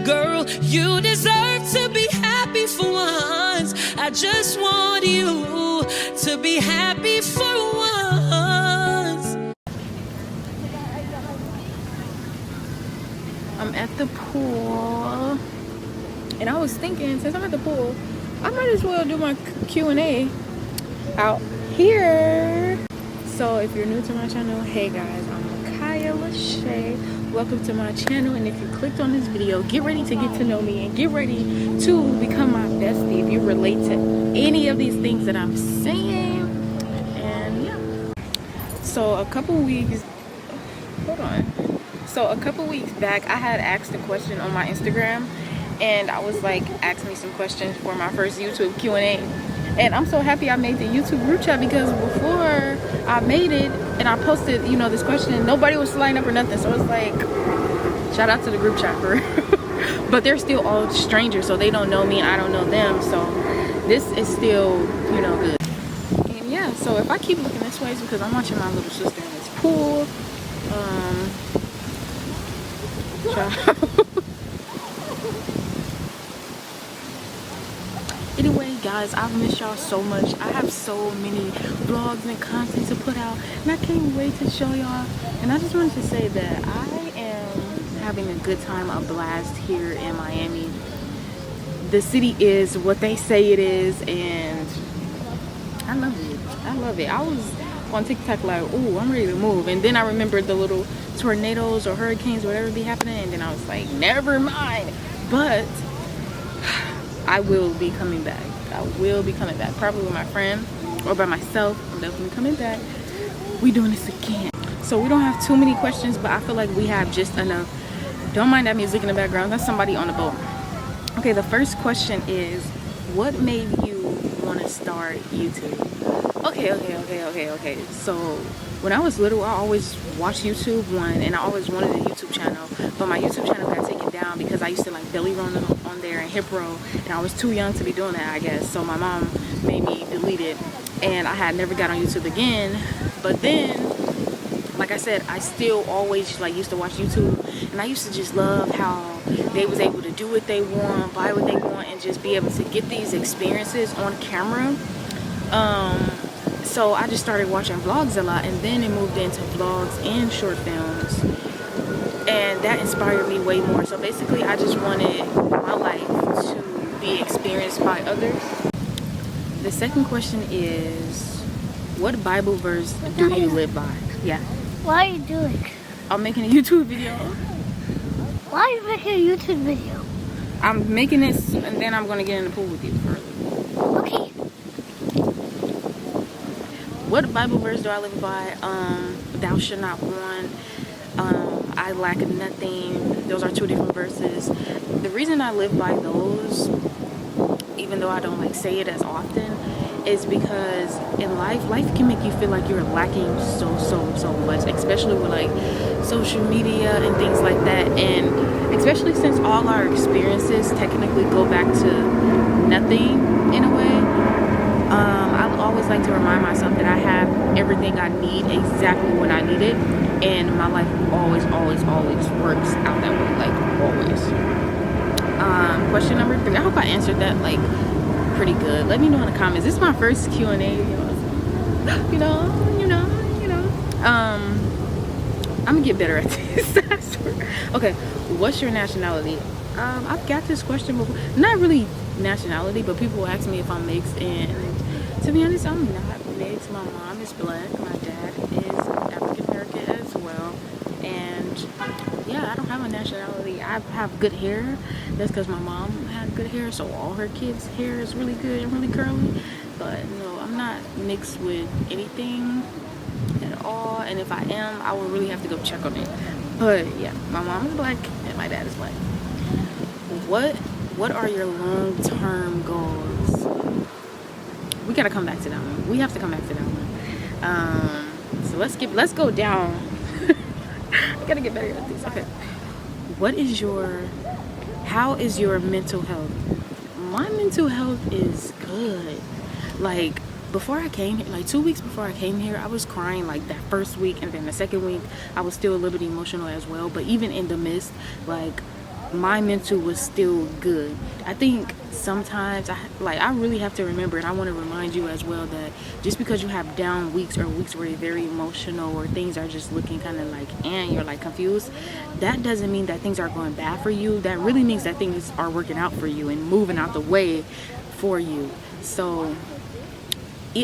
Girl, you deserve to be happy for once. I just want you to be happy for once. I'm at the pool, and I was thinking, since I'm at the pool, I might as well do my Q&A out here. So if you're new to my channel, hey guys, I'm Kaya Lachey. Welcome to my channel, and if you clicked on this video, get ready to get to know me and get ready to become my bestie if you relate to any of these things that I'm saying. And yeah, so a couple weeks back, I had asked a question on my Instagram, and I was like, ask me some questions for my first YouTube Q&A. And I'm so happy I made the YouTube group chat, because before I made it and I posted, you know, this question, nobody was lining up or nothing. So it's like, shout out to the group chat for but they're still all strangers, so they don't know me and I don't know them. So this is still, you know, good. And yeah, so if I keep looking this way, it's because I'm watching my little sister in this pool. Anyway, guys, I've missed y'all so much. I have so many vlogs and content to put out, and I can't wait to show y'all. And I just wanted to say that I am having a good time, a blast here in Miami. The city is what they say it is, and I love it. I love it. I was on TikTok like, oh, I'm ready to move, and then I remembered the little tornadoes or hurricanes, whatever be happening, and then I was like, never mind. But I will be coming back. I will be coming back, probably with my friend or by myself. I'm definitely coming back. We doing this again. So we don't have too many questions, but I feel like we have just enough. Don't mind that music in the background. That's somebody on the boat. Okay, the first question is, what made you want to start YouTube? Okay. So when I was little, I always watched YouTube, and I always wanted a YouTube channel, but my YouTube channel got taken down because I used to like belly run on there and hip roll, and I was too young to be doing that, I guess. So my mom made me delete it, and I had never got on YouTube again. But then, like I said, I still always like used to watch YouTube, and I used to just love how they was able to do what they want, buy what they want, and just be able to get these experiences on camera. So I just started watching vlogs a lot, and then it moved into vlogs and short films, and that inspired me way more. So basically, I just wanted my life to be experienced by others. The second question is, what Bible verse do you live by? Yeah. What are you doing? I'm making a YouTube video. Why are you making a YouTube video? I'm making this, and then I'm gonna get in the pool with you further. Okay. What Bible verse do I live by? Thou shalt not want. I lack nothing. Those are two different verses. The reason I live by those, even though I don't like say it as often, is because in life can make you feel like you're lacking so much, especially with like social media and things like that. And especially since all our experiences technically go back to nothing in a way. I always like to remind myself that I have everything I need exactly when I need it, and my life always works out that way, like always. Question number 3. I hope I answered that like pretty good. Let me know in the comments. This is my first Q&A, you know. I'm gonna get better at this. I swear. Okay, what's your nationality? I've got this question before. Not really nationality, but people ask me if I'm mixed, and to be honest, I'm not mixed. My mom is black, my dad is African American as well, and yeah, I don't have a nationality. I have good hair. That's because my mom had good hair, so all her kids' hair is really good and really curly. But no, I'm not mixed with anything at all, and if I am, I will really have to go check on it. But yeah, my mom is black and my dad is black. What are your long-term goals? We gotta come back to that one. We have to come back to that one. So let's go down. I gotta get better at this. Okay. How is your mental health? My mental health is good. Like, before I came here, like 2 weeks before I came here, I was crying like that first week, and then the second week I was still a little bit emotional as well. But even in the midst, like, my mental was still good. I think sometimes I really have to remember, and I want to remind you as well, that just because you have down weeks or weeks where you're very emotional or things are just looking kind of like, and you're like confused, that doesn't mean that things are going bad for you. That really means that things are working out for you and moving out the way for you. So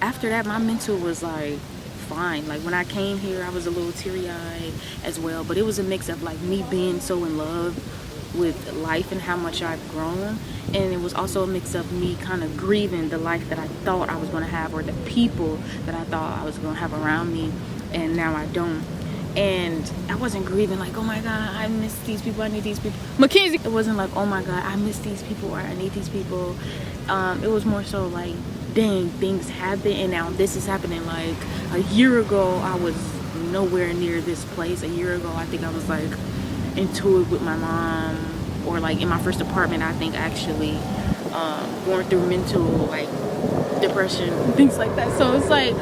after that, my mental was like fine. Like when I came here, I was a little teary-eyed as well, but it was a mix of like me being so in love with life and how much I've grown, and it was also a mix of me kind of grieving the life that I thought I was going to have, or the people that I thought I was going to have around me, and now I don't. And I wasn't grieving like, oh my god, I miss these people, I need these people, Mackenzie. It wasn't like, oh my god, I miss these people or I need these people. It was more so like, dang, things happen and now this is happening. Like a year ago, I was nowhere near this place. A year ago, I think I was like into it with my mom, or like in my first apartment, I think, actually going through mental like depression, things like that. So it's like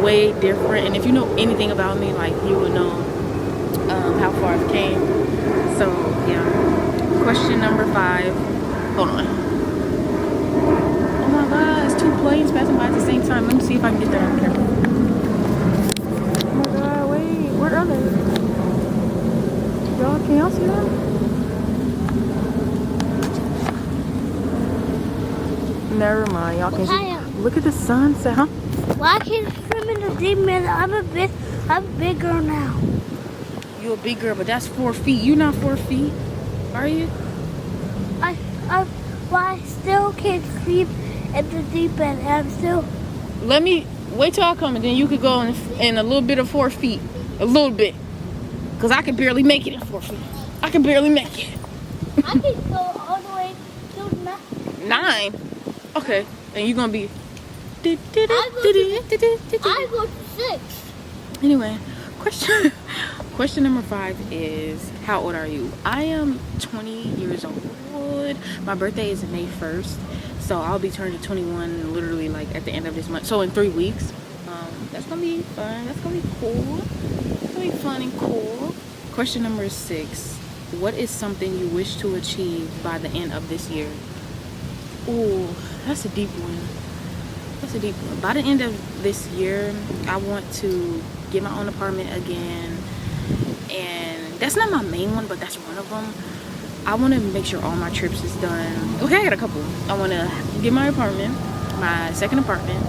way different, and if you know anything about me, like you would know how far I've came. So yeah, question number 5. Hold on. Oh my god, it's 2 planes passing by at the same time. Let me see if I can get that on camera. Oh my god, wait, where are they? Y'all, can y'all see that? Never mind, y'all can see. Look at the sunset, huh? Why can't I swim in the deep end? I'm a big girl now. You a big girl, but that's 4 feet. You not 4 feet, are you? I still can't sleep in the deep end. I'm still. Let me wait till I come, and then you could go in a little bit of 4 feet, a little bit, cause I can barely make it in 4 feet. I can barely make it. I can go all the way to 9. Okay, and you're gonna be. I go to 6. Anyway, question number 5 is, how old are you? I am 20 years old. My birthday is May 1st, so I'll be turning 21 literally like at the end of this month. So in 3 weeks. That's gonna be fun. That's gonna be cool. It's gonna be fun and cool. Question number 6. What is something you wish to achieve by the end of this year? Ooh, that's a deep one. That's a deep one. By the end of this year, I want to get my own apartment again. And that's not my main one, but that's one of them. I want to make sure all my trips is done. Okay, I got a couple. I want to get my apartment, my second apartment.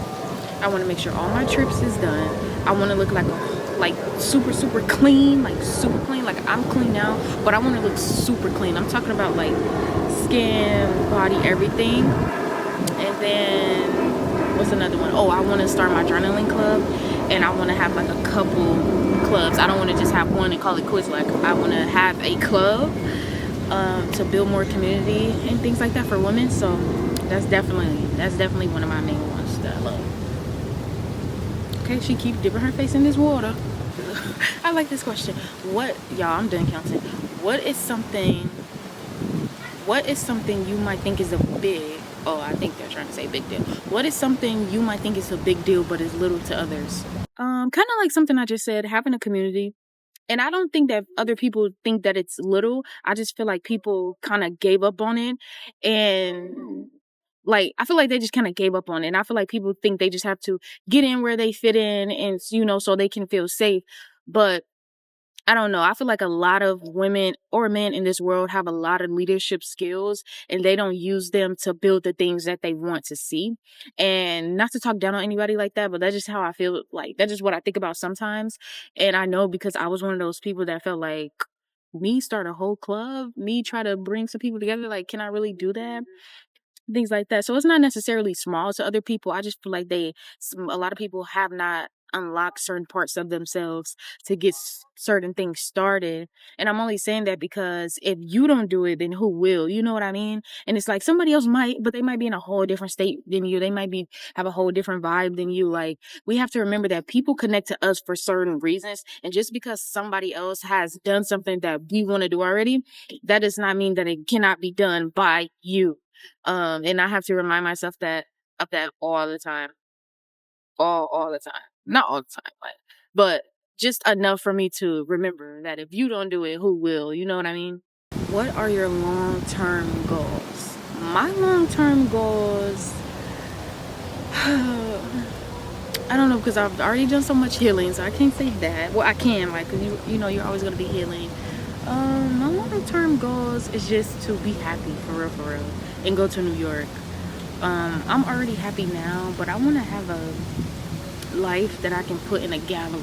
I want to make sure all my trips is done. I want to look like super clean, like super clean. Like I'm clean now, but I want to look super clean. I'm talking about like skin, body, everything. And then what's another one? Oh, I want to start my journaling club, and I want to have like a couple clubs. I don't want to just have one and call it quits. Like I want to have a club to build more community and things like that for women. So that's definitely one of my main ones that I love. Okay, she keeps dipping her face in this water. I like this question. Y'all, I'm done counting. What is something you might think is a big, I think they're trying to say big deal. What is something you might think is a big deal but is little to others? Kind of like something I just said, having a community. And I don't think that other people think that it's little. I just feel like people kind of gave up on it. And like, I feel like they just kind of gave up on it. And I feel like people think they just have to get in where they fit in and, so they can feel safe. But I don't know. I feel like a lot of women or men in this world have a lot of leadership skills, and they don't use them to build the things that they want to see. And not to talk down on anybody like that, but that's just how I feel. Like, that's just what I think about sometimes. And I know because I was one of those people that felt like, me start a whole club, me try to bring some people together. Like, can I really do that? Things like that. So it's not necessarily small to other people. I just feel like a lot of people have not unlocked certain parts of themselves to get certain things started. And I'm only saying that because if you don't do it, then who will? You know what I mean? And it's like somebody else might, but they might be in a whole different state than you. They might have a whole different vibe than you. Like, we have to remember that people connect to us for certain reasons. And just because somebody else has done something that we want to do already, that does not mean that it cannot be done by you. And I have to remind myself of that all the time. All the time. Not all the time, but just enough for me to remember that if you don't do it, who will? You know what I mean? What are your long-term goals? My long-term goals, I don't know, because I've already done so much healing, so I can't say that. Well, I can, like, cause you know, you're always gonna be healing. My long-term goals is just to be happy, for real, and go to New York. I'm already happy now, but I want to have a life that I can put in a gallery.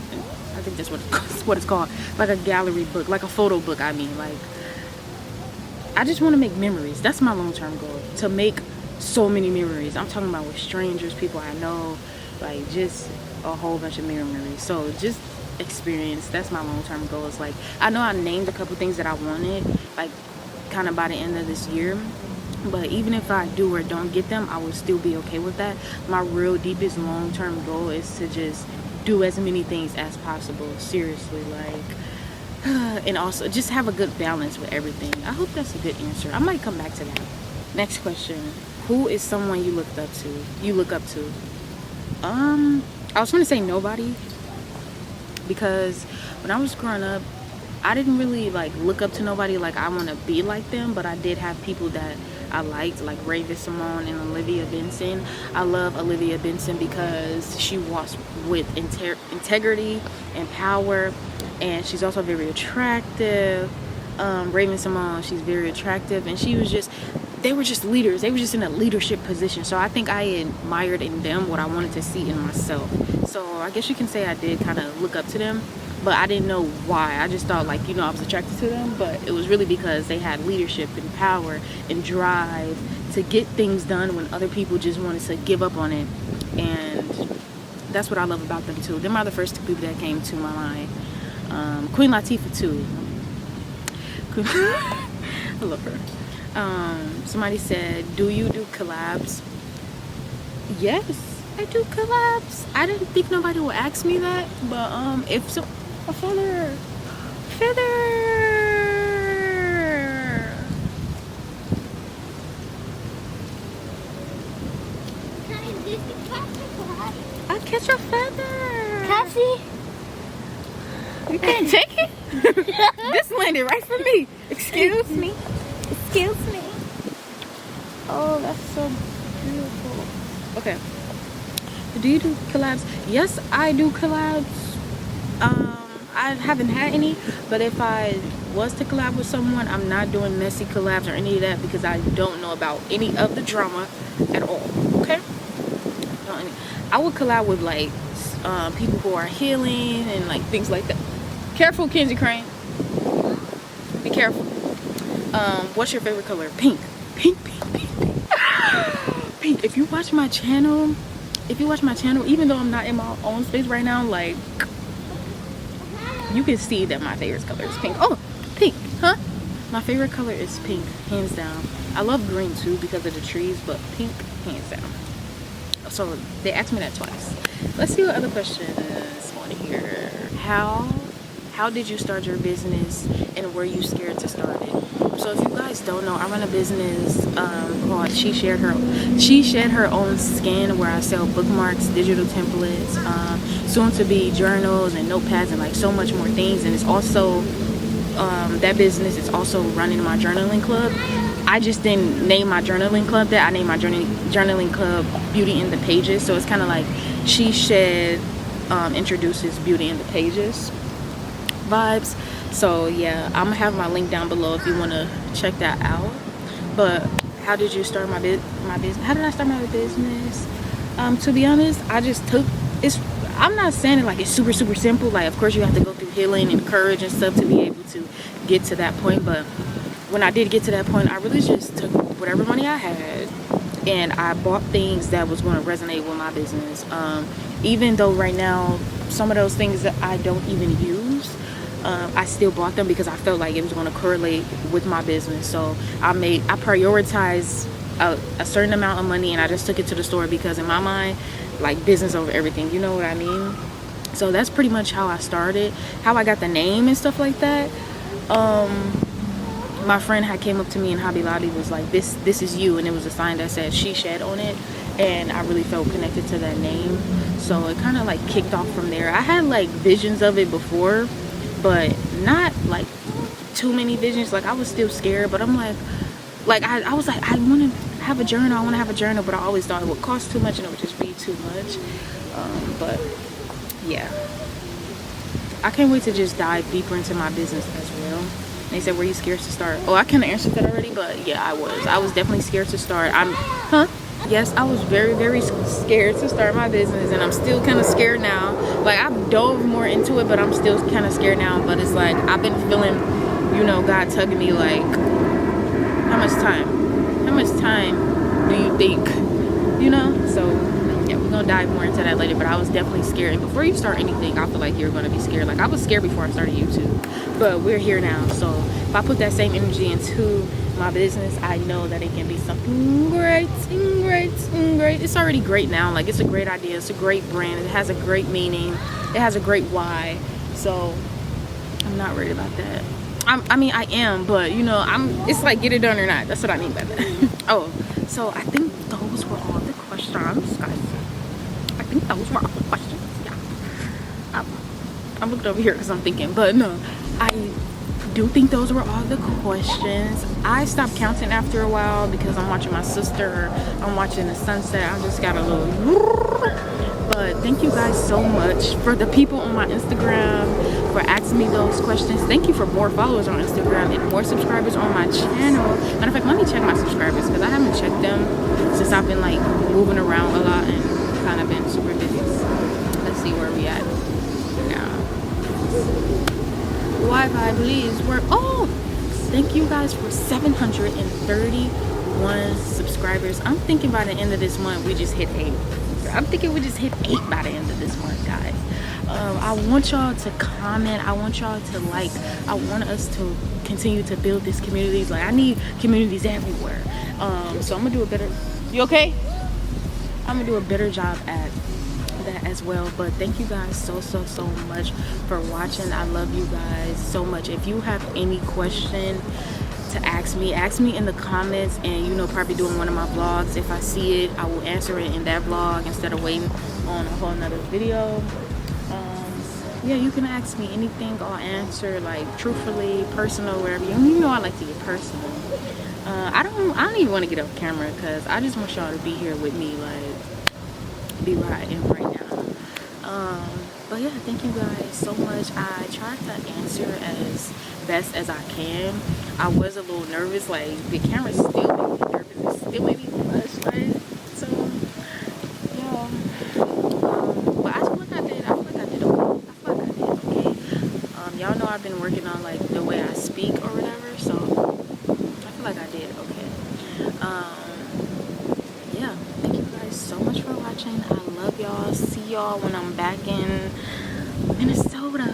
I think that's what it's called, like a gallery book, like a photo book. I mean, like, I just want to make memories. That's my long-term goal, to make so many memories. I'm talking about with strangers, people I know, like just a whole bunch of memories. So just experience. That's my long-term goal. It's like, I know I named a couple things that I wanted, like kind of by the end of this year, but even if I do or don't get them, I would still be okay with that. My real deepest long-term goal is to just do as many things as possible, seriously, like, and also just have a good balance with everything. I hope that's a good answer. I might come back to that. Next question. Who is someone you look up to? I was gonna say nobody, because when I was growing up, I didn't really like look up to nobody like I want to be like them, but I did have people that I liked, like Raven-Symoné and Olivia Benson. I love Olivia Benson because she walks with integrity and power, and she's also very attractive. Raven-Symoné, she's very attractive, and they were just leaders. They were just in a leadership position. So I think I admired in them what I wanted to see in myself. So I guess you can say I did kind of look up to them, but I didn't know why. I just thought, like, you know, I was attracted to them, but it was really because they had leadership and power and drive to get things done when other people just wanted to give up on it. And that's what I love about them too. Them are the first two people that came to my mind. Queen Latifah too. I love her. Somebody said, do you do collabs? Yes, I do collabs. I didn't think nobody would ask me that, but if so, a feather. I'll catch a feather. Cassie? You can't take it? This landed right for me. Excuse me. Oh, that's so beautiful. Okay. Do you do collabs? Yes, I do collabs. I haven't had any, but if I was to collab with someone, I'm not doing messy collabs or any of that because I don't know about any of the drama at all. Okay? I would collab with like people who are healing and like things like that. Careful, Kenzie Crane. Be careful. What's your favorite color? Pink. Pink. If you watch my channel, even though I'm not in my own space right now, like, you can see that my favorite color is pink. Oh, pink, huh? My favorite color is pink, hands down. I love green too because of the trees, but pink, hands down. So they asked me that twice. Let's see what other questions on here. How did you start your business, and were you scared to start it? So if you guys don't know, I run a business called She Shed Her Own Skin, where I sell bookmarks, digital templates, soon to be journals and notepads, and like so much more things. And it's also that business is also running my journaling club. I just didn't name my journaling club that. I named my journaling club Beauty in the Pages. So it's kind of like She Shed introduces Beauty in the Pages vibes. So yeah, I'm gonna have my link down below if you want to check that out. But how did you start my business? How did I start my business? To be honest, I just took it's. I'm not saying it like it's super simple. Like, of course you have to go through healing and courage and stuff to be able to get to that point. But when I did get to that point, I really just took whatever money I had and I bought things that was going to resonate with my business. Even though right now some of those things that I don't even use, I still bought them because I felt like it was going to correlate with my business. So I prioritized a certain amount of money, and I just took it to the store because in my mind, like, business over everything, you know what I mean? So that's pretty much how I started, how I got the name and stuff like that. My friend had came up to me in Hobby Lobby, was like, this is you, and it was a sign that said She Shed on it, and I really felt connected to that name. So it kind of like kicked off from there. I had like visions of it before, but not like too many visions. Like I was still scared, but I'm like I was like, I want to have a journal. I want to have a journal, but I always thought it would cost too much and it would just be too much. But yeah, I can't wait to just dive deeper into my business as well. They said, were you scared to start? Oh, I kind of answered that already, but yeah, I was definitely scared to start. Yes, I was very, very scared to start my business, and I'm still kind of scared now. Like, I've dove more into it, but I'm still kind of scared now. But it's like, I've been feeling, you know, God tugging me like, how much time do you think, you know? So yeah, we're gonna dive more into that later, but I was definitely scared. And before you start anything, I feel like you're gonna be scared. Like, I was scared before I started YouTube, but we're here now. So if I put that same energy into my business, I know that it can be something great. It's already great now. Like, it's a great idea, it's a great brand, it has a great meaning, it has a great why. So I'm not worried about that. I mean, I am, but you know, it's like, get it done or not. That's what I mean by that. Oh, so I think those were all the questions, guys. I think those were all the questions. Yeah. I'm looking over here because I'm thinking, but no, I do think those were all the questions. I stopped counting after a while because I'm watching my sister, I'm watching the sunset. I just got a little, but thank you guys so much for the people on my Instagram for asking me those questions. Thank you for more followers on Instagram and more subscribers on my channel. Matter of fact, let me check my subscribers because I haven't checked them since I've been like moving around a lot and kind of been super busy. Let's see where we at now. Wi-Fi, please work. Oh, thank you guys for 731 subscribers. I'm thinking by the end of this month we just hit 8. I'm thinking we just hit 8 by the end of this month, guys. I want y'all to comment, I want y'all to like, I want us to continue to build this communities. Like, I need communities everywhere. So I'm gonna do a better, you okay? I'm gonna do a better job at that as well. But thank you guys so much for watching. I love you guys so much. If you have any question to ask me in the comments, and you know, probably doing one of my vlogs. If I see it, I will answer it in that vlog instead of waiting on a whole nother video. Yeah, you can ask me anything. I'll answer, like, truthfully, personal, wherever. You know I like to get personal. I don't even want to get off camera because I just want y'all to be here with me, like, be where I am right now. But yeah, thank you guys so much. I tried to answer as best as I can. I was a little nervous, like, the camera still made me nervous. It still made me blush, like, so yeah. But I feel like I did okay. Y'all know I've been working on, like, the way I speak or whatever, so I feel like I did okay. Yeah, thank you guys so much for watching. I love y'all. See y'all when I'm back in Minnesota.